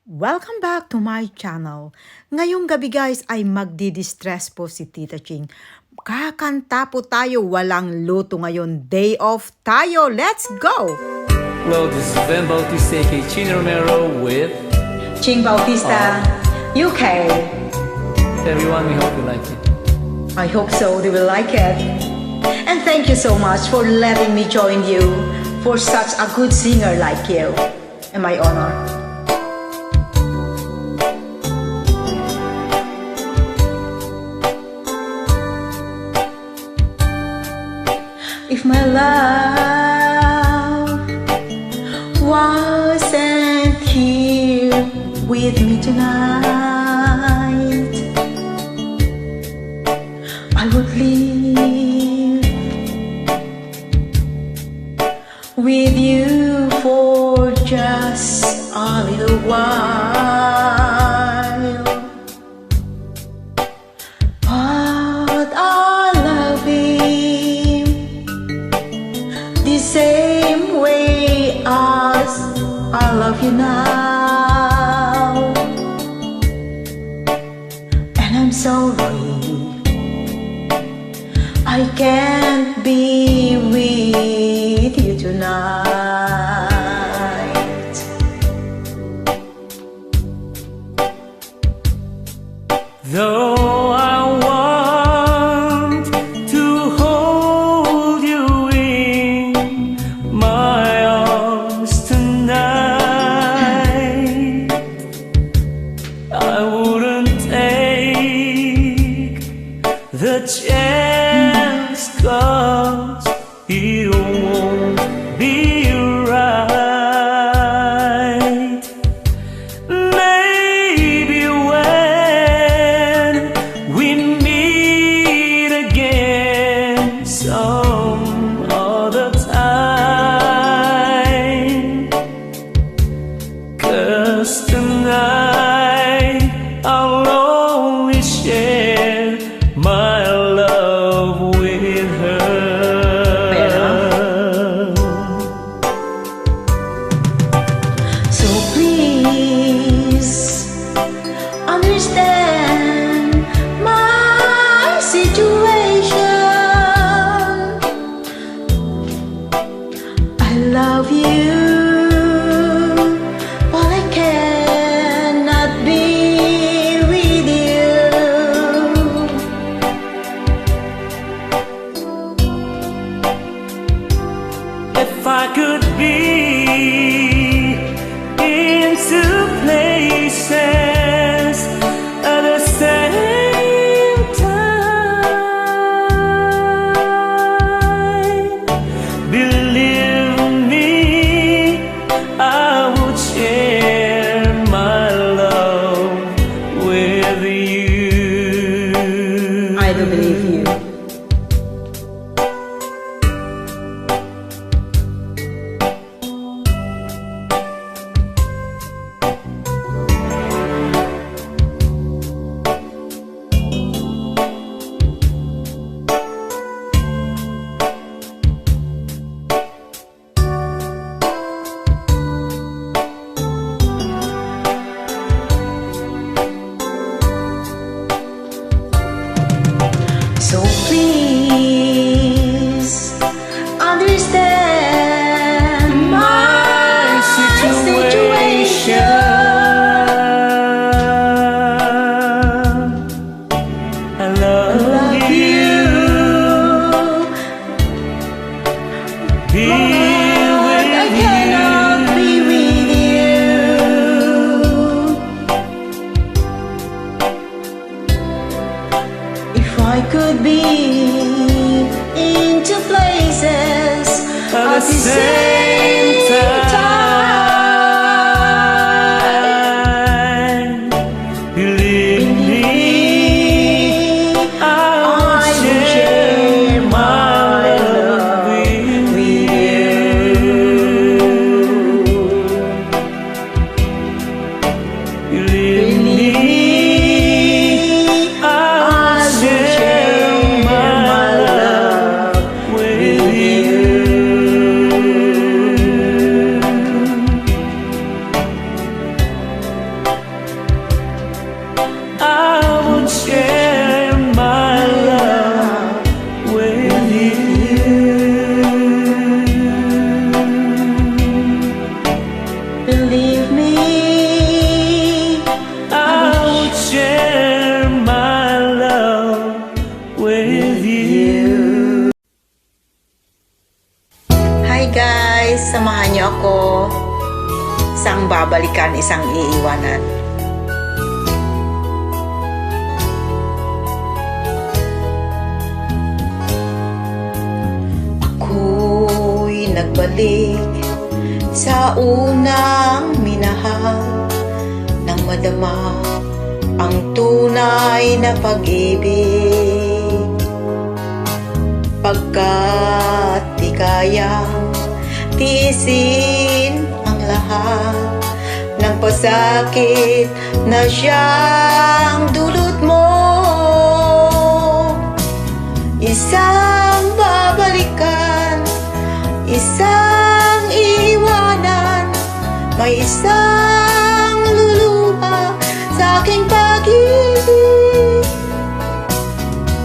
Welcome back to my channel. Ngayong gabi guys ay magdi-distress po si Tita Ching. Kakanta po tayo, walang luto ngayon. Day off tayo. Let's go! Hello, this is Ben Bautista, aka Chino Romero with Ching Bautista, UK. everyone. We hope you like it. I hope so, they will like it. And thank you so much for letting me join you for such a good singer like you. And my honor. If my love wasn't here with me tonight, I would live with you for just a little while. But I love him the same way as I love you now. And I'm sorry I can't be with you tonight. Though I want to hold you in my arms tonight, I wouldn't take the chance, 'cause it won't be right. Maybe when we meet again some other time, 'cause tonight I'll only share my love with her. So please understand my situation. I love you, but I can't babalikan, isang iiwanan. Ako'y nagbalik sa unang minahal nang madama ang tunay na pag-ibig. Pagkat di kayang tiisin ang lahat ng pasakit na siyang dulot mo. Isang babalikan, isang iiwanan, may isang luluha sa aking pag-ibig.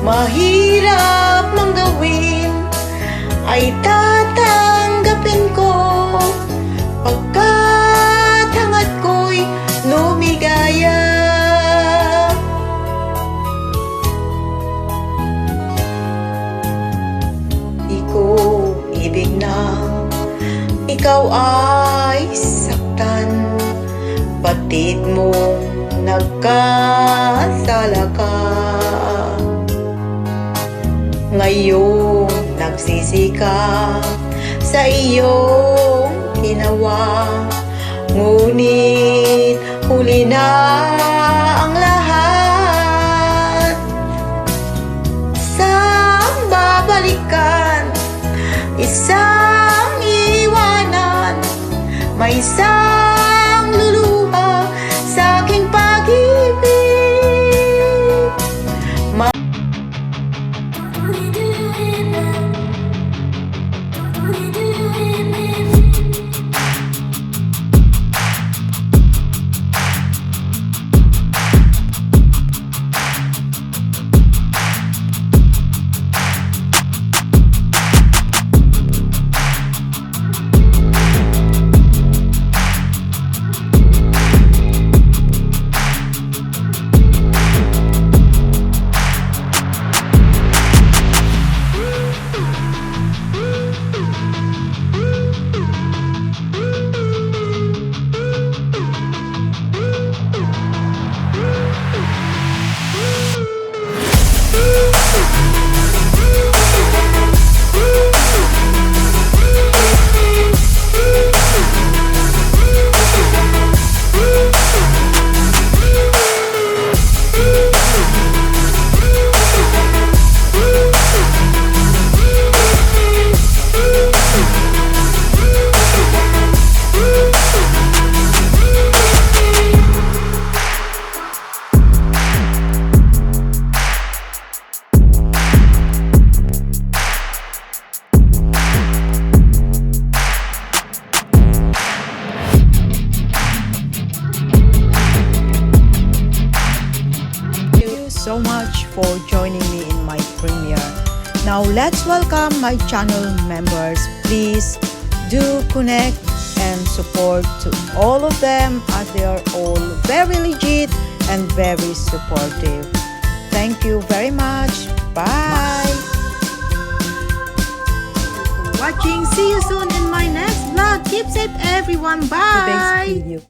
Mahirap mang gawin ay tatanggapin ko, pagkat hangad ko'y lumigaya. Di ko ibig na ikaw ay saktan, batid mong nagkasala ka. Ngayong nagsisi ka sa iyong ginawa, ngunit huli na ang lahat. Isang babalikan, isang iwanan, may isang luluha sa aking pag-ibig. So much for joining me in my premiere. Now let's welcome my channel members. Please do connect and support to all of them, as they are all very legit and very supportive. Thank you very much. Bye. Watching. See you soon in my next vlog. Keep safe everyone. Bye. Today's video.